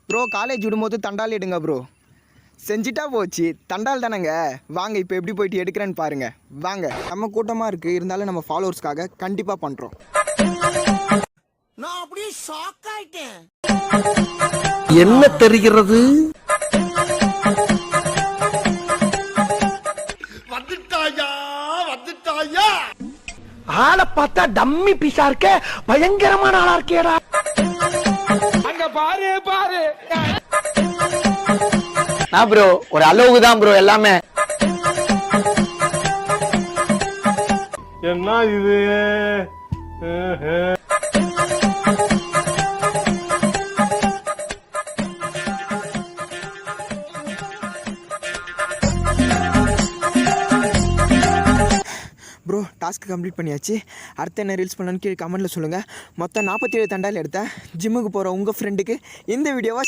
Bro college விடும்போது தண்டால் எடுங்க bro. செஞ்சிட்டா போச்சு, தண்டால் தானேங்க. வாங்க இப்போ எப்படி போயிட்டு எடுக்கிறேன்னு பாருங்க. வாங்க. நம்ம கூட்டமாக இருக்குது, இருந்தாலும் நம்ம ஃபாலோவர்ஸ்க்காக கண்டிப்பாக பண்ணுறோம். நான் அப்படியே ஷாக் ஆயிட்டேன். என்ன தெரிகிறது? வந்துட்டாயா வந்துட்டாயா. ஆளை பார்த்தா டம்மி பீஸா இருக்க, பயங்கரமான ஆளா இருக்கேடா. அங்க பாரு பாரு. நான் ப்ரோ ஒரு அளவுக்கு தான் ப்ரோ எல்லாமே. என்ன இது? ப்ரோ டாஸ்க் கம்ப்ளீட் பண்ணியாச்சு. அடுத்து என்ன ரீல்ஸ் பண்ணலான்னு கீழே கமெண்ட்டில் சொல்லுங்கள். மொத்தம் 47 தண்டால் எடுத்தேன். ஜிம்முக்கு போகிற உங்கள் ஃப்ரெண்டுக்கு இந்த வீடியோவை